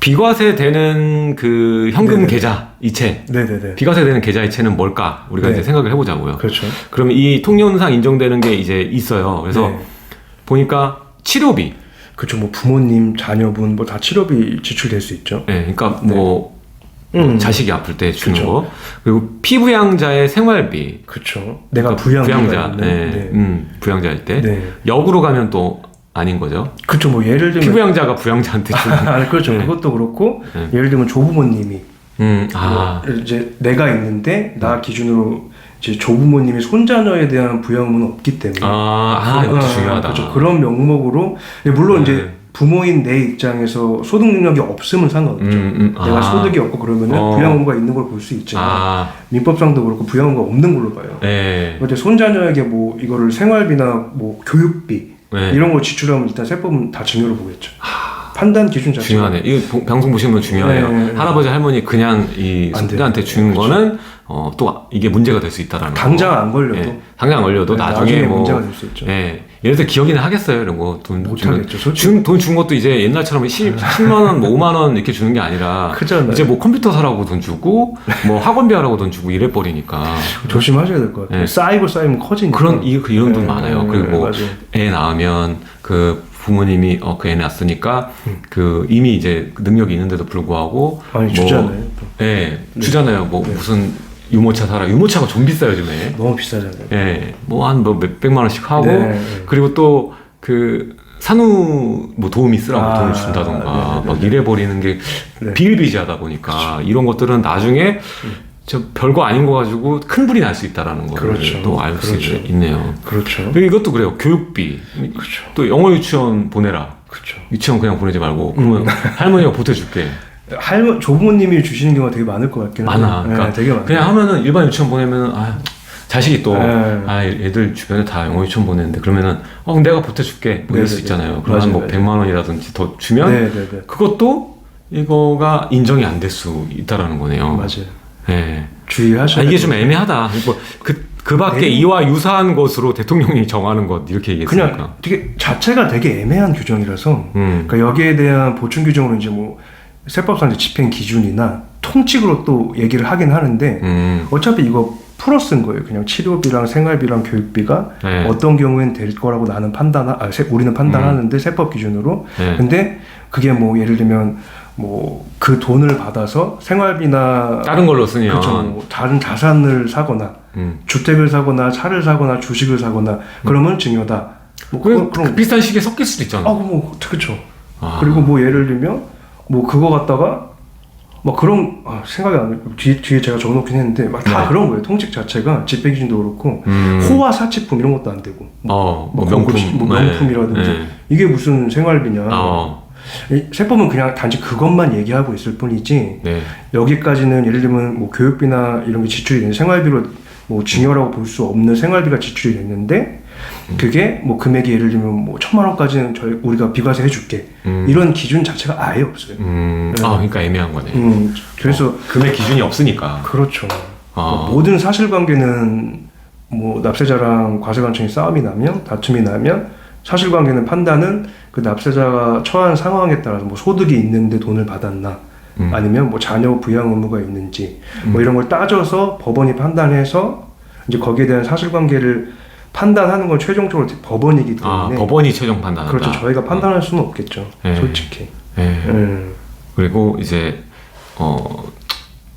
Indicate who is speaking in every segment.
Speaker 1: 비과세되는 그 현금
Speaker 2: 네네.
Speaker 1: 계좌 이체.
Speaker 2: 네네네.
Speaker 1: 비과세되는 계좌 이체는 뭘까? 우리가
Speaker 2: 네.
Speaker 1: 이제 생각을 해보자고요.
Speaker 2: 그렇죠.
Speaker 1: 그러면 이 통념상 인정되는 게 이제 있어요. 그래서
Speaker 2: 네.
Speaker 1: 보니까 치료비.
Speaker 2: 그렇죠. 뭐 부모님, 자녀분 뭐 다 치료비 지출될 수 있죠.
Speaker 1: 네, 그러니까 뭐 자식이 아플 때 주는
Speaker 2: 그쵸.
Speaker 1: 거. 그리고 피부양자의 생활비.
Speaker 2: 그렇죠. 내가
Speaker 1: 그러니까
Speaker 2: 부양자.
Speaker 1: 네. 부양자일 때.
Speaker 2: 네.
Speaker 1: 역으로 가면 또 아닌 거죠.
Speaker 2: 그렇죠. 뭐 예를 들면
Speaker 1: 피부양자가 부양자한테 주는.
Speaker 2: 아, 그렇죠.
Speaker 1: 네.
Speaker 2: 그것도 그렇고
Speaker 1: 네.
Speaker 2: 예를 들면 조부모님이
Speaker 1: 아.
Speaker 2: 뭐 이제 내가 있는데 나 기준으로 이제 조부모님이 손자녀에 대한 부양은 없기 때문에
Speaker 1: 이것도 중요하다.
Speaker 2: 그렇죠. 그런 명목으로 물론
Speaker 1: 네.
Speaker 2: 이제 부모인 내 입장에서 소득 능력이 없으면 상관없죠. 내가 소득이 없고 그러면은 부양원가 있는 걸 볼 수 있지만 민법상도 그렇고 부양원가 없는 걸로 봐요.
Speaker 1: 네.
Speaker 2: 근데 손자녀에게 뭐 이거를 생활비나 뭐 교육비
Speaker 1: 네.
Speaker 2: 이런 걸 지출하면 일단 세법은 다 증여로 보겠죠. 판단 기준 자체가
Speaker 1: 중요하네. 이거 방송 보시면 중요해요.
Speaker 2: 네.
Speaker 1: 할아버지 할머니 그냥 이
Speaker 2: 안
Speaker 1: 손자한테
Speaker 2: 돼요.
Speaker 1: 주는
Speaker 2: 그렇죠.
Speaker 1: 거는 또 이게 문제가 될 수 있다라는
Speaker 2: 당장
Speaker 1: 거.
Speaker 2: 안 걸려도
Speaker 1: 네. 당장 안 걸려도
Speaker 2: 네,
Speaker 1: 나중에 뭐
Speaker 2: 문제가 될 수 있죠.
Speaker 1: 네. 예를 들어 기억이나 하겠어요. 이런 거 돈
Speaker 2: 못하겠죠. 솔직히
Speaker 1: 돈 준 것도 이제 옛날처럼 10만 원, 뭐 5만 원 이렇게 주는 게 아니라
Speaker 2: 크잖아요.
Speaker 1: 이제 뭐 컴퓨터 사라고 돈 주고 뭐 학원비 하라고 돈 주고 이래 버리니까
Speaker 2: 조심하셔야 될 것 같아요.
Speaker 1: 네.
Speaker 2: 쌓이고 쌓이면 커지니까.
Speaker 1: 이런 돈 많아요. 그리고 뭐
Speaker 2: 맞아요.
Speaker 1: 애 낳으면 그 부모님이 그 애 낳았으니까 그 이미 이제 능력이 있는데도 불구하고
Speaker 2: 많이 주잖아요. 또.
Speaker 1: 네, 주잖아요. 뭐 무슨 유모차 사라. 유모차가 좀 비싸요, 요즘에.
Speaker 2: 너무 비싸잖아요.
Speaker 1: 예. 뭐 한 뭐 몇백만 원씩 하고
Speaker 2: 네.
Speaker 1: 그리고 또 그 산후 뭐 도우미 쓰라고 돈을 준다던가 막 이래 버리는 게
Speaker 2: 네.
Speaker 1: 비일비재하다 보니까 이런 것들은 나중에 저 별거 아닌 거 가지고 큰 불이 날 수 있다라는 거를
Speaker 2: 그렇죠.
Speaker 1: 또 알 수
Speaker 2: 그렇죠.
Speaker 1: 있네요.
Speaker 2: 그렇죠.
Speaker 1: 그리고 이것도 그래요. 교육비.
Speaker 2: 그렇죠.
Speaker 1: 또 영어 유치원 보내라.
Speaker 2: 그렇죠.
Speaker 1: 유치원 그냥 보내지 말고 그러면 할머니가 보태줄게.
Speaker 2: 조부모님이 주시는 경우가 되게 많을 것 같긴 해요.
Speaker 1: 많아. 그러니까
Speaker 2: 되게 많아요.
Speaker 1: 그냥 하면은 일반 유치원 보내면은 자식이 또
Speaker 2: 네.
Speaker 1: 애들 주변에 다 영어 유치원 보내는데 그러면은 그럼 내가 보태줄게 뭐 이럴 수
Speaker 2: 네네네.
Speaker 1: 있잖아요. 그러면 뭐
Speaker 2: 맞아요.
Speaker 1: 100만 원이라든지 더 주면
Speaker 2: 네네네.
Speaker 1: 그것도 이거가 인정이 안 될 수 있다라는 거네요.
Speaker 2: 맞아요.
Speaker 1: 네.
Speaker 2: 주의하셔야
Speaker 1: 이게
Speaker 2: 돼요.
Speaker 1: 좀 애매하다. 그 밖에
Speaker 2: 네.
Speaker 1: 이와 유사한 것으로 대통령이 정하는 것 이렇게 얘기했으니까.
Speaker 2: 그냥 되게 자체가 되게 애매한 규정이라서 그러니까 여기에 대한 보충 규정으로 이제 뭐 세법상 이제 집행 기준이나 통칙으로 또 얘기를 하긴 하는데 어차피 이거 풀어 쓴 거예요. 그냥 치료비랑 생활비랑 교육비가
Speaker 1: 네.
Speaker 2: 어떤 경우엔 될 거라고 나는 우리는 판단하는데 세법 기준으로.
Speaker 1: 네.
Speaker 2: 근데 그게 뭐 예를 들면 뭐 그 돈을 받아서 생활비나
Speaker 1: 다른 걸로 쓰면
Speaker 2: 그렇죠. 뭐 다른 자산을 사거나 주택을 사거나 차를 사거나 주식을 사거나 그러면 증여다. 뭐
Speaker 1: 그럼 비슷한 시기에 섞일 수도 있잖아.
Speaker 2: 뭐 그렇죠. 그리고 뭐 예를 들면 뭐 그거 갖다가 뭐 그런 생각이 안 나요. 뒤에 제가 적어놓긴 했는데 막 다
Speaker 1: 네.
Speaker 2: 그런 거예요. 통칙 자체가 집행 기준도 그렇고 호화 사치품 이런 것도 안 되고.
Speaker 1: 뭐
Speaker 2: 명품,
Speaker 1: 명품,
Speaker 2: 명품이라든지
Speaker 1: 네.
Speaker 2: 이게 무슨 생활비냐.
Speaker 1: 네.
Speaker 2: 이 세법은 그냥 단지 그것만 얘기하고 있을 뿐이지
Speaker 1: 네.
Speaker 2: 여기까지는 예를 들면 뭐 교육비나 이런 게 지출이 되는 생활비로 뭐 증여라고 볼 수 없는 생활비가 지출이 됐는데 그게 뭐 금액이 예를 들면 뭐 1,000만 원까지는 우리가 비과세 해줄게 이런 기준 자체가 아예 없어요.
Speaker 1: 그러니까 애매한 거네.
Speaker 2: 그래서
Speaker 1: 금액 기준이 없으니까.
Speaker 2: 그렇죠. 모든 사실관계는 뭐 납세자랑 과세관청이 싸움이 나면 다툼이 나면 사실관계는 판단은 그 납세자가 처한 상황에 따라서 뭐 소득이 있는데 돈을 받았나 아니면 뭐 자녀 부양 의무가 있는지 뭐 이런 걸 따져서 법원이 판단해서 이제 거기에 대한 사실관계를 판단하는 건 최종적으로 법원이기 때문에
Speaker 1: 법원이 최종 판단한다.
Speaker 2: 그렇죠. 저희가 판단할 수는 없겠죠.
Speaker 1: 네.
Speaker 2: 솔직히.
Speaker 1: 네. 그리고 이제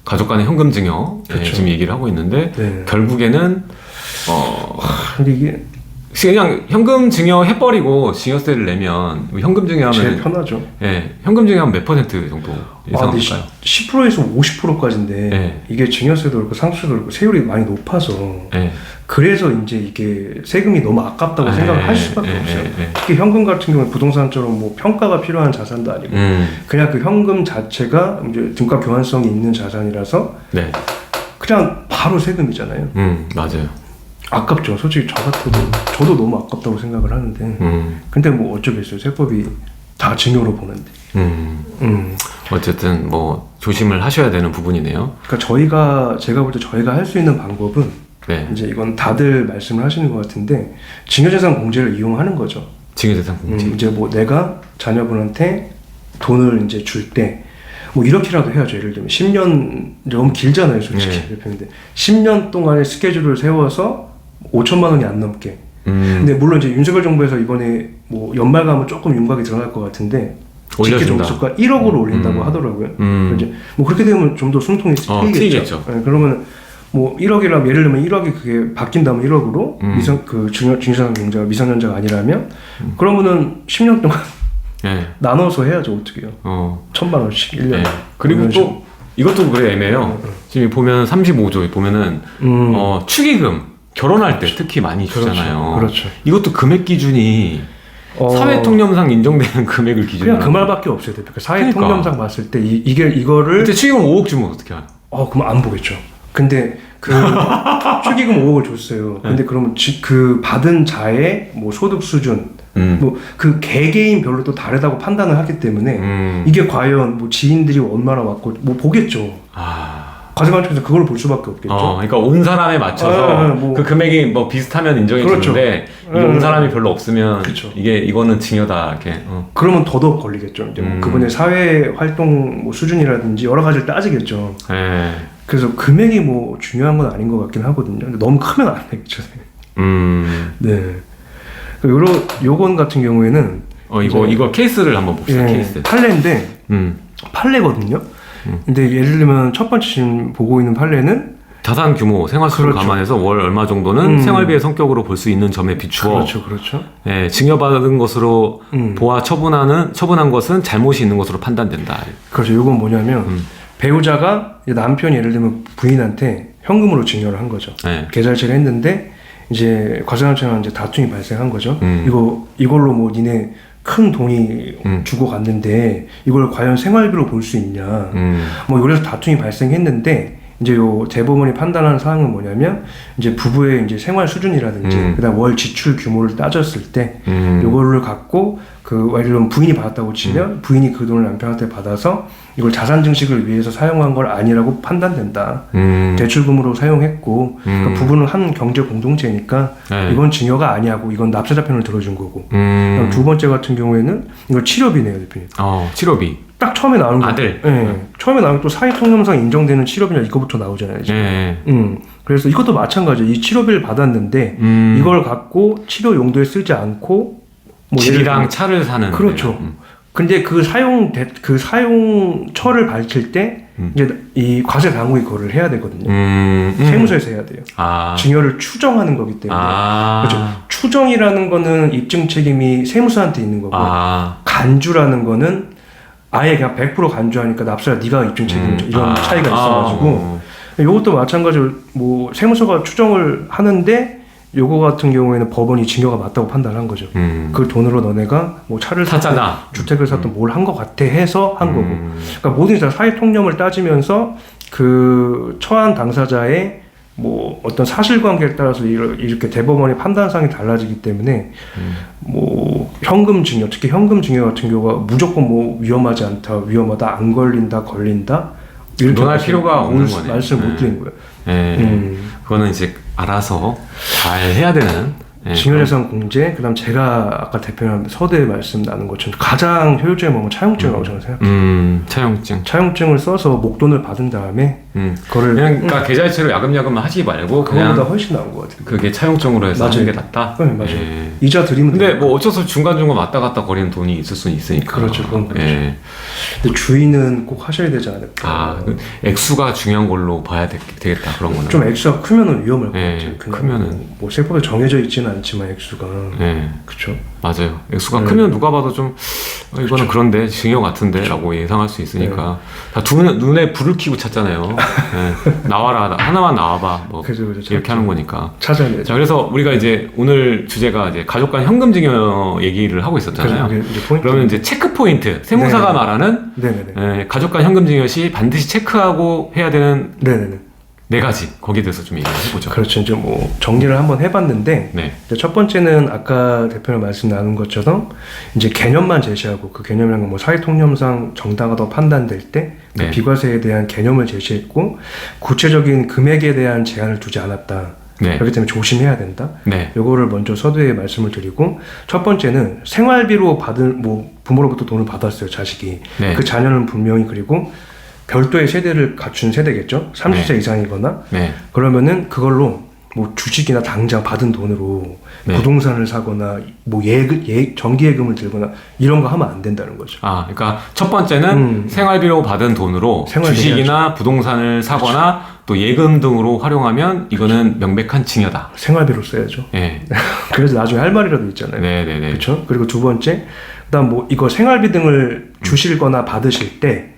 Speaker 1: 가족 간의 현금 증여
Speaker 2: 그렇죠.
Speaker 1: 지금 얘기를 하고 있는데
Speaker 2: 네.
Speaker 1: 결국에는
Speaker 2: 근데 이게
Speaker 1: 그냥 현금 증여 해버리고 증여세를 내면 현금 증여하면
Speaker 2: 제일 편하죠.
Speaker 1: 예, 현금 증여하면 몇 %? 정도 예상할까요?
Speaker 2: 10%에서 50%까지인데
Speaker 1: 네.
Speaker 2: 이게 증여세도 그렇고 상수도 그렇고 세율이 많이 높아서
Speaker 1: 예.
Speaker 2: 그래서 이제 이게 세금이 너무 아깝다고 생각을 할 수밖에 없어요. 특히 현금 같은 경우는 부동산처럼 뭐 평가가 필요한 자산도 아니고 그냥 그 현금 자체가 이제 등가 교환성이 있는 자산이라서
Speaker 1: 네.
Speaker 2: 그냥 바로 세금이잖아요.
Speaker 1: 맞아요.
Speaker 2: 아깝죠. 솔직히 저 같아도 저도 너무 아깝다고 생각을 하는데 근데 뭐 어쩌겠어요. 세법이 다 증여로 보는데.
Speaker 1: 어쨌든 뭐 조심을 하셔야 되는 부분이네요.
Speaker 2: 그러니까 제가 볼 때 저희가 할 수 있는 방법은
Speaker 1: 네.
Speaker 2: 이제 이건 다들 말씀을 하시는 것 같은데 증여재산 공제를 이용하는 거죠.
Speaker 1: 증여재산 공제.
Speaker 2: 이제 뭐 내가 자녀분한테 돈을 이제 줄 때 뭐 이렇게라도 해야죠. 예를 들면 10년 너무 길잖아요, 솔직히.
Speaker 1: 네.
Speaker 2: 대표인데 10년 동안의 스케줄을 세워서 5천만 원이 안 넘게. 근데 물론 이제 윤석열 정부에서 이번에 뭐 연말 가면 조금 윤곽이 드러날 것 같은데
Speaker 1: 올려준다.
Speaker 2: 집계종수가 1억으로 올린다고 하더라고요. 이제 뭐 그렇게 되면 좀 더 숨통이 트이겠죠. 네, 그러면 뭐 1억이라면 예를 들면 1억이 그게 바뀐다면 1억으로 중요상 경자가 미성년자가 아니라면 그러면은 10년 동안
Speaker 1: 네.
Speaker 2: 나눠서 해야죠. 어떻게요? 1,000만 원씩 1년에.
Speaker 1: 네. 그리고 또 이것도 그래 애매해요. 지금 보면 35조 보면은 축의금 결혼할 때 특히 많이 주잖아요.
Speaker 2: 그렇죠.
Speaker 1: 이것도 금액 기준이 사회통념상 인정되는 금액을 기준으로
Speaker 2: 그냥 그 말밖에 없어요. 대표. 사회통념상 봤을 때 이거를
Speaker 1: 그때 축의금 5억 주면 어떻게 해요?
Speaker 2: 그럼 안 보겠죠. 근데 그 축의금 5억을 줬어요. 근데 그러면 그 받은 자의 뭐 소득 수준, 뭐 그 개개인별로 또 다르다고 판단을 하기 때문에 이게 과연 뭐 지인들이 얼마나 왔고 뭐 보겠죠. 과세관청에서 그걸 볼 수밖에 없겠죠.
Speaker 1: 그러니까 온 사람에 맞춰서 그 금액이 뭐 비슷하면 인정해 주는데 이게 온 사람이 별로 없으면
Speaker 2: 그렇죠.
Speaker 1: 이거는 징여다 이렇게.
Speaker 2: 그러면 더더욱 걸리겠죠. 이제 뭐 그분의 사회 활동 뭐 수준이라든지 여러 가지를 따지겠죠.
Speaker 1: 네.
Speaker 2: 그래서 금액이 뭐 중요한 건 아닌 것 같긴 하거든요. 근데 너무 크면 안 되겠죠. 네. 요건 같은 경우에는
Speaker 1: 이거 케이스를 한번 봅시다. 케이스.
Speaker 2: 판례인데 판례거든요. 근데 예를 들면 첫 번째 지금 보고 있는 판례는
Speaker 1: 자산 규모, 생활 수준을
Speaker 2: 그렇죠.
Speaker 1: 감안해서 월 얼마 정도는 생활비의 성격으로 볼 수 있는 점에 비추어
Speaker 2: 그렇죠.
Speaker 1: 징여받은 것으로 보아 처분한 것은 잘못이 있는 것으로 판단된다.
Speaker 2: 그렇죠. 요건 뭐냐면 배우자가 남편이 예를 들면 부인한테 현금으로 징여를 한 거죠.
Speaker 1: 네.
Speaker 2: 계좌이체를 했는데 이제 과세관청이랑 이제 다툼이 발생한 거죠. 이걸로 뭐 니네 큰 돈이 주고 갔는데 이걸 과연 생활비로 볼 수 있냐. 뭐 그래서 다툼이 발생했는데 이제 요 대법원이 판단하는 사항은 뭐냐면 이제 부부의 이제 생활 수준이라든지 그다음 월 지출 규모를 따졌을 때 요거를 갖고 예를 들면 부인이 받았다고 치면 부인이 그 돈을 남편한테 받아서 이걸 자산 증식을 위해서 사용한 걸 아니라고 판단된다. 대출금으로 사용했고 그러니까 부부는 한 경제 공동체니까 이건 징여가 아니하고 이건 납세자 편을 들어준 거고. 그다음 두 번째 같은 경우에는 이거 치료비네요, 대표님.
Speaker 1: 치료비.
Speaker 2: 딱 처음에 나오는 거.
Speaker 1: 아들.
Speaker 2: 처음에 나오는 또 사회통념상 인정되는 치료비냐 이거부터 나오잖아요. 지금. 그래서 이것도 마찬가지예요. 이 치료비를 받았는데 이걸 갖고 치료 용도에 쓰지 않고 뭐
Speaker 1: 집이랑 차를 사는.
Speaker 2: 그렇죠. 근데 그 사용처를 밝힐 때 이제 이 과세 당국이 그거를 해야 되거든요. 세무서에서 해야 돼요. 증여를 추정하는 거기 때문에. 그렇죠. 추정이라는 거는 입증 책임이 세무서한테 있는 거고 간주라는 거는 아예 그냥 100% 간주하니까 납세자 네가 입증 책임이죠. 이런 차이가 있어가지고 이것도 마찬가지로 뭐 세무서가 추정을 하는데 요거 같은 경우에는 법원이 징여가 맞다고 판단한 거죠. 그 돈으로 너네가 뭐 차를
Speaker 1: 샀잖아.
Speaker 2: 주택을 샀던 뭘 한 것 같아 해서 한 거고. 그러니까 모든 다 사회 통념을 따지면서 그 처한 당사자의 뭐 어떤 사실관계에 따라서 이렇게 대법원의 판단상이 달라지기 때문에 뭐 현금 징여, 특히 현금 징여 같은 경우가 무조건 뭐 위험하지 않다, 위험하다, 안 걸린다, 걸린다 이렇게
Speaker 1: 논할 필요가 없는 거네요.
Speaker 2: 말씀을 못 드린 거예요.
Speaker 1: 그거는 이제 알아서 잘 해야 되는.
Speaker 2: 징여재산 공제, 그다음 제가 아까 대표님 서두에 말씀 나눈 것처럼 가장 효율적인 방법은 차용증이라고 저는 생각해요. 차용증을 써서 목돈을 받은 다음에 그거를
Speaker 1: 그러니까 계좌이체로 야금야금 하지 말고
Speaker 2: 그거보다 훨씬 나은 것 같아요.
Speaker 1: 그게 차용증으로 해서 하는 게 낫다.
Speaker 2: 네, 맞아요. 이자 드리면.
Speaker 1: 근데 뭐 어쩔 수 없이 중간중간 왔다 갔다 거리는 돈이 있을 수는 있으니까.
Speaker 2: 그렇죠, 그건 그렇죠. 근데 주의는 꼭 하셔야 되지 않을까.
Speaker 1: 액수가 중요한 걸로 봐야 되겠다 그런 거는.
Speaker 2: 좀 액수가 크면은 위험할 것 같아요.
Speaker 1: 크면은
Speaker 2: 뭐 세법에 정해져 있지는 않지만 액수가. 그렇죠.
Speaker 1: 맞아요. 액수가 크면 누가 봐도 좀 이거는 그런데 징여 같은데라고 예상할 수 있으니까 다 눈에 불을 켜고 찾잖아요. 나와라, 하나만 나와봐. 뭐
Speaker 2: 그죠,
Speaker 1: 이렇게 하는 거니까.
Speaker 2: 찾아야 돼.
Speaker 1: 자, 그래서 우리가 이제 오늘 주제가 이제 가족 간 현금 징여 얘기를 하고 있었잖아요. 그러면 이제 체크 포인트, 세무사가 말하는 가족 간 현금 징여 시 반드시 체크하고 해야 되는 네 가지, 거기에 대해서 좀 얘기를 해보죠.
Speaker 2: 그렇죠. 이제 뭐 정리를 한번 해봤는데 첫 번째는 아까 대표님 말씀 나눈 것처럼 이제 개념만 제시하고 그 개념이란 건 뭐 사회통념상 정당하다고 판단될 때 그 비과세에 대한 개념을 제시했고 구체적인 금액에 대한 제한을 두지 않았다.
Speaker 1: 네.
Speaker 2: 그렇기 때문에 조심해야 된다.
Speaker 1: 네.
Speaker 2: 요거를 먼저 서두에 말씀을 드리고, 첫 번째는 생활비로 받은 뭐 부모로부터 돈을 받았어요, 자식이.
Speaker 1: 네.
Speaker 2: 그 자녀는 분명히 그리고 별도의 세대를 갖춘 세대겠죠. 30세
Speaker 1: 네.
Speaker 2: 이상이거나.
Speaker 1: 네.
Speaker 2: 그러면은 그걸로 뭐 주식이나 당장 받은 돈으로
Speaker 1: 네.
Speaker 2: 부동산을 사거나 뭐 정기예금을 들거나 이런 거 하면 안 된다는 거죠.
Speaker 1: 아, 그러니까 첫 번째는 생활비로 받은 돈으로
Speaker 2: 생활비
Speaker 1: 주식이나
Speaker 2: 해야죠.
Speaker 1: 부동산을 사거나
Speaker 2: 그렇죠.
Speaker 1: 또 예금 등으로 활용하면 이거는 명백한 징여다.
Speaker 2: 생활비로 써야죠.
Speaker 1: 예.
Speaker 2: 그래서 나중에 할 말이라도 있잖아요.
Speaker 1: 네네네.
Speaker 2: 그렇죠? 그리고 두 번째, 그다음 뭐 이거 생활비 등을 주실거나 받으실 때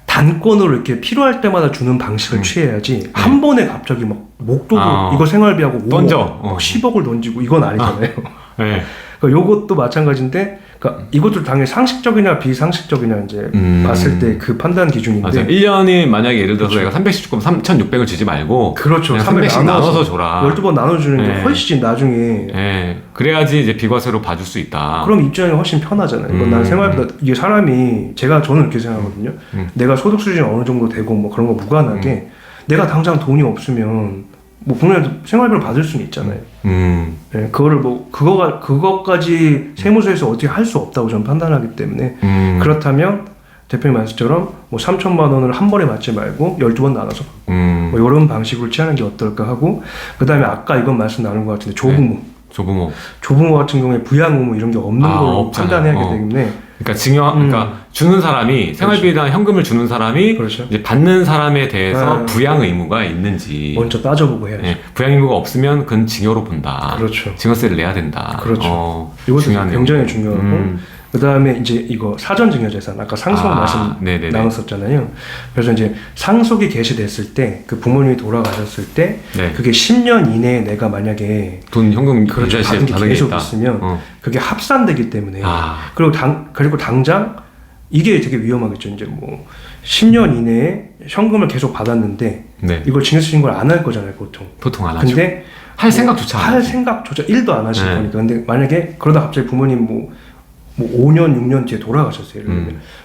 Speaker 2: 단건으로 이렇게 필요할 때마다 주는 방식을 취해야지 한 번에 갑자기 막 목돈으로 이거 생활비하고 5억,
Speaker 1: 던져.
Speaker 2: 10억을 던지고 이건 아니잖아요.
Speaker 1: 네.
Speaker 2: 그러니까 요것도 마찬가지인데, 그러니까 이것도 당연히 상식적이냐 비상식적이냐 이제 봤을 때 그 판단 기준인데.
Speaker 1: 맞아요. 1년이 만약에 예를 들어서 내가 300씩 주면 3,600을 주지 말고
Speaker 2: 그렇죠.
Speaker 1: 300씩 나눠서 줘라.
Speaker 2: 12번 나눠주는 게 훨씬 나중에.
Speaker 1: 예. 그래야지 이제 비과세로 봐줄 수 있다.
Speaker 2: 그럼 입장이 훨씬 편하잖아요. 이건 난 생활보다 이게 사람이 저는 이렇게 생각하거든요. 내가 소득 수준이 어느 정도 되고 뭐 그런 거 무관하게 내가 당장 돈이 없으면 뭐 분명히 생활비를 받을 수는 있잖아요. 네, 그거를 뭐 그거까지 세무서에서 어떻게 할 수 없다고 저는 판단하기 때문에 그렇다면 대표님 말씀처럼 뭐 3천만 원을 한 번에 받지 말고 12번 나눠서 뭐 이런 방식으로 취하는 게 어떨까 하고, 그 다음에 아까 이건 말씀 나눈 것 같은데 조부모.
Speaker 1: 네. 조부모
Speaker 2: 같은 경우에 부양의무 이런 게 없는 걸로 판단해야 하기 때문에.
Speaker 1: 그러니까 그러니까 주는 사람이 생활비에 대한 현금을 주는 사람이
Speaker 2: 그렇죠.
Speaker 1: 이제 받는 사람에 대해서 부양 의무가 있는지
Speaker 2: 먼저 따져보고 해야죠.
Speaker 1: 예, 부양 의무가 없으면 그건 징여로 본다.
Speaker 2: 그렇죠.
Speaker 1: 징여세를 내야 된다.
Speaker 2: 그렇죠. 이것도 굉장히 중요하고. 그 다음에 이제 이거 사전증여재산, 아까 상속 말씀 나눴었잖아요. 그래서 이제 상속이 개시됐을 때, 그 부모님이 돌아가셨을 때, 그게 10년 이내에 내가 만약에
Speaker 1: 돈 현금
Speaker 2: 받은 게 계속 있으면 그게 합산되기 때문에. 그리고 당장 이게 되게 위험하겠죠. 이제 뭐 10년 이내에 현금을 계속 받았는데 이걸 징여세 신고를 안 할 거잖아요, 보통.
Speaker 1: 보통 안 하죠.
Speaker 2: 근데
Speaker 1: 할 생각조차 안
Speaker 2: 할 생각조차 1도 안 하실 거니까. 근데 만약에 그러다 갑자기 부모님 뭐 5년, 6년 뒤에 돌아가셨어요.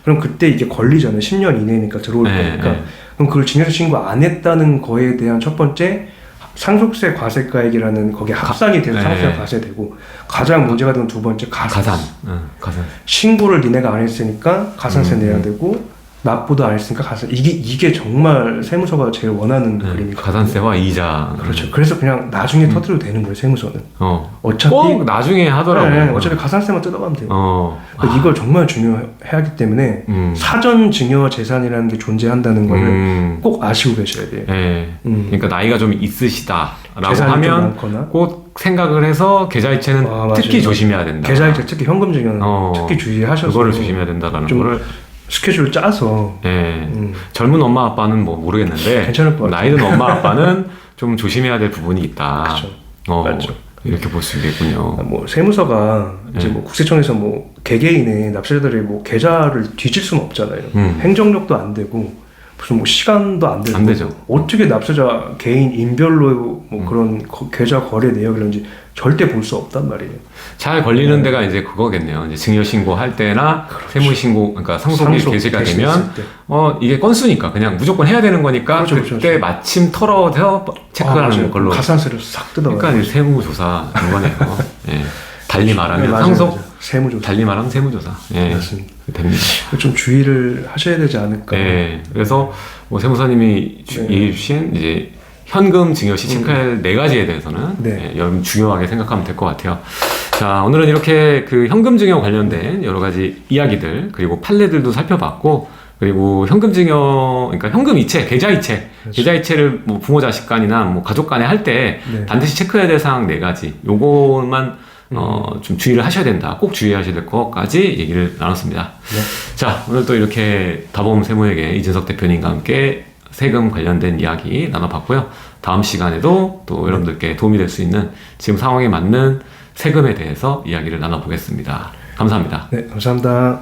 Speaker 2: 그럼 그때 이게 걸리잖아요. 10년 이내니까 들어올 거니까. 그럼 그걸 징여세 신고 안 했다는 거에 대한 첫 번째 상속세 과세가액이라는 거기에 합산이 돼서 상속세가 과세되고, 가장 문제가 되는 두 번째 가산. 신고를 니네가 안 했으니까 가산세 내야 되고, 납부도 안 했으니까 가산. 이게 정말 세무서가 제일 원하는 그림이거든요.
Speaker 1: 가산세와 이자.
Speaker 2: 그렇죠. 그래서 그냥 나중에 터뜨려도 되는 거예요, 세무서는. 어차피
Speaker 1: 꼭 나중에 하더라고요.
Speaker 2: 어차피 가산세만 뜯어가면 돼요. 그러니까 이걸 정말 중요하기 때문에 사전 증여 재산이라는 게 존재한다는 거를 꼭 아시고 계셔야 돼요.
Speaker 1: 그러니까 나이가 좀 있으시다라고 하면 꼭 생각을 해서 계좌이체는 특히 조심해야 된다.
Speaker 2: 계좌이체 특히 현금 증여는 특히 주의하셔서
Speaker 1: 그거를 조심해야 된다라는 거를
Speaker 2: 스케줄을 짜서.
Speaker 1: 젊은 엄마 아빠는 뭐 모르겠는데
Speaker 2: 괜찮을 것 같아요.
Speaker 1: 나이 든 엄마 아빠는 좀 조심해야 될 부분이 있다.
Speaker 2: 그렇죠. 맞죠.
Speaker 1: 이렇게 볼 수 있겠군요.
Speaker 2: 뭐 세무서가 이제 뭐 국세청에서 뭐 개개인의 납세자들의 뭐 계좌를 뒤질 수는 없잖아요. 행정력도 안 되고 무슨 뭐 시간도 안 되고.
Speaker 1: 안 되죠.
Speaker 2: 어떻게 납세자 개인 인별로 뭐 그런 계좌 거래 내역이런지 절대 볼 수 없단 말이에요.
Speaker 1: 잘 걸리는 데가 이제 그거겠네요. 이제 증여 신고할 때나 세무 신고, 그러니까 상속이 개시가 되면 이게 건수니까 그냥 무조건 해야 되는 거니까 그때 마침 털어서 체크하는 걸로
Speaker 2: 가산세를 싹 뜯어가요.
Speaker 1: 그러니까 이제 세무조사 이런 거네요. 달리 말하면 상속,
Speaker 2: 세무조사.
Speaker 1: 달리 말하면 세무조사.
Speaker 2: 맞습니다.
Speaker 1: 됩니다.
Speaker 2: 좀 주의를 하셔야 되지 않을까.
Speaker 1: 그래서 뭐 세무사님이 얘기해 주신 이제 현금 증여시 체크할 4가지에 대해서는 여러분 중요하게 생각하면 될 것 같아요. 자, 오늘은 이렇게 그 현금 증여 관련된 여러 가지 이야기들, 그리고 판례들도 살펴봤고, 그리고 현금 증여, 그러니까 현금 이체, 계좌 이체, 그렇죠. 계좌 이체를 뭐 부모 자식 간이나 뭐 가족 간에 할 때 반드시 체크해야 될 사항 4가지, 요것만 좀 주의를 하셔야 된다. 꼭 주의하셔야 될 것까지 얘기를 나눴습니다. 자, 오늘 또 이렇게 다보험 세무회계 이진석 대표님과 함께 세금 관련된 이야기 나눠봤고요. 다음 시간에도 또 여러분들께 도움이 될 수 있는 지금 상황에 맞는 세금에 대해서 이야기를 나눠보겠습니다. 감사합니다.
Speaker 2: 네, 감사합니다.